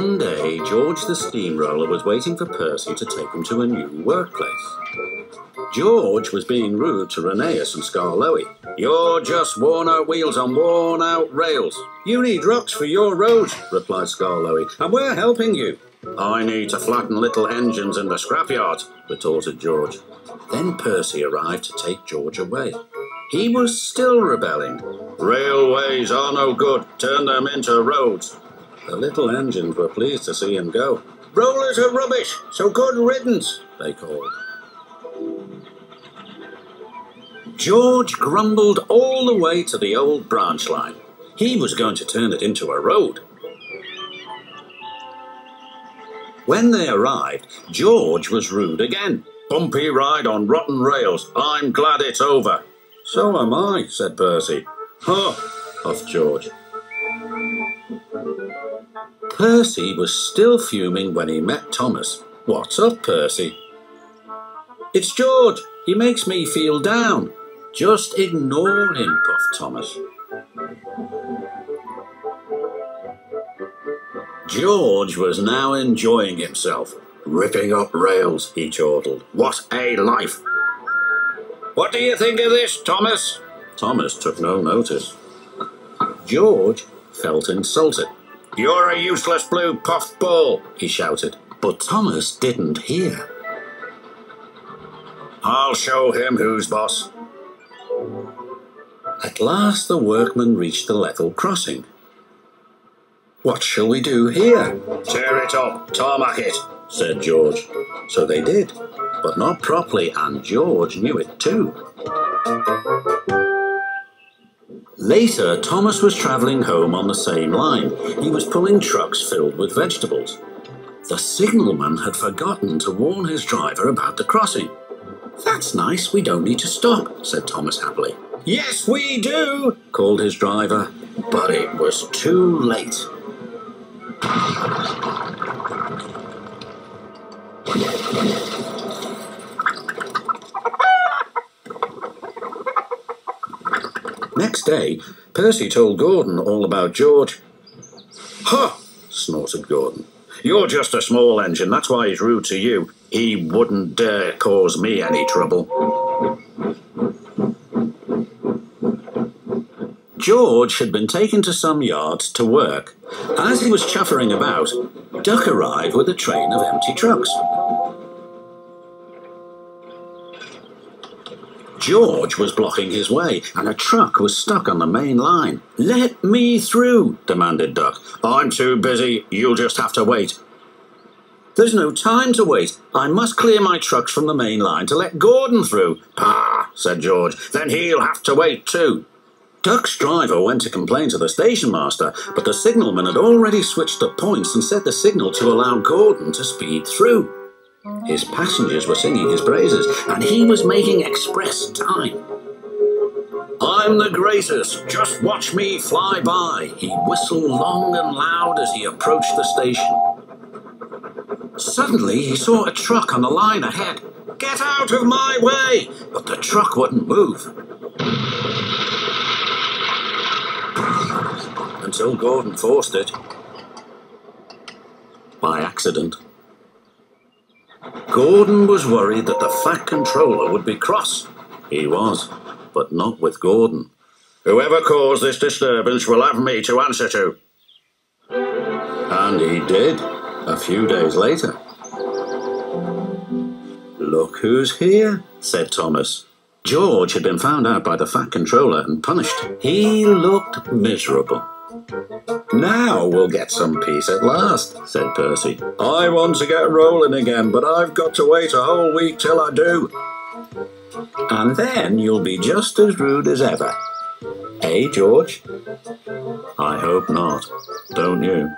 One day, George the steamroller was waiting for Percy to take him to a new workplace. George was being rude to Rheneas and Skarloey. "You're just worn-out wheels on worn-out rails. You need rocks for your road," replied Skarloey, "and we're helping you." "I need to flatten little engines in the scrapyard," retorted George. Then Percy arrived to take George away. He was still rebelling. "Railways are no good. Turn them into roads." The little engines were pleased to see him go. "Rollers are rubbish, so good riddance," they called. George grumbled all the way to the old branch line. He was going to turn it into a road. When they arrived, George was rude again. "Bumpy ride on rotten rails. I'm glad it's over." "So am I," said Percy. "Huh," huffed George. Percy was still fuming when he met Thomas. "What's up, Percy?" "It's George. He makes me feel down." "Just ignore him," puffed Thomas. George was now enjoying himself. "Ripping up rails," he chortled. "What a life!" "What do you think of this, Thomas?" Thomas took no notice. George felt insulted. "You're a useless blue puffed ball," he shouted. But Thomas didn't hear. "I'll show him who's boss." At last the workmen reached the level crossing. "What shall we do here?" "Tear it up, tarmac it," said George. So they did, but not properly, and George knew it too. Later, Thomas was travelling home on the same line. He was pulling trucks filled with vegetables. The signalman had forgotten to warn his driver about the crossing. "That's nice, we don't need to stop," said Thomas happily. "Yes, we do," called his driver, but it was too late. Next day, Percy told Gordon all about George. "Huh!" snorted Gordon. "You're just a small engine, that's why he's rude to you. He wouldn't dare cause me any trouble." George had been taken to some yards to work. As he was chuffering about, Duck arrived with a train of empty trucks. George was blocking his way, and a truck was stuck on the main line. "Let me through," demanded Duck. "I'm too busy. You'll just have to wait." "There's no time to wait. I must clear my trucks from the main line to let Gordon through." "Pah," said George. "Then he'll have to wait too." Duck's driver went to complain to the station master, but the signalman had already switched the points and set the signal to allow Gordon to speed through. His passengers were singing his praises, and he was making express time. "I'm the greatest, just watch me fly by," he whistled long and loud as he approached the station. Suddenly he saw a truck on the line ahead. "Get out of my way!" But the truck wouldn't move. Until Gordon forced it. By accident. Gordon was worried that the Fat Controller would be cross. He was, but not with Gordon. "Whoever caused this disturbance will have me to answer to." And he did, a few days later. "Look who's here," said Thomas. George had been found out by the Fat Controller and punished. He looked miserable. "Now we'll get some peace at last," said Percy. "I want to get rolling again, but I've got to wait a whole week till I do." "And then you'll be just as rude as ever. Eh, George?" "I hope not. Don't you?"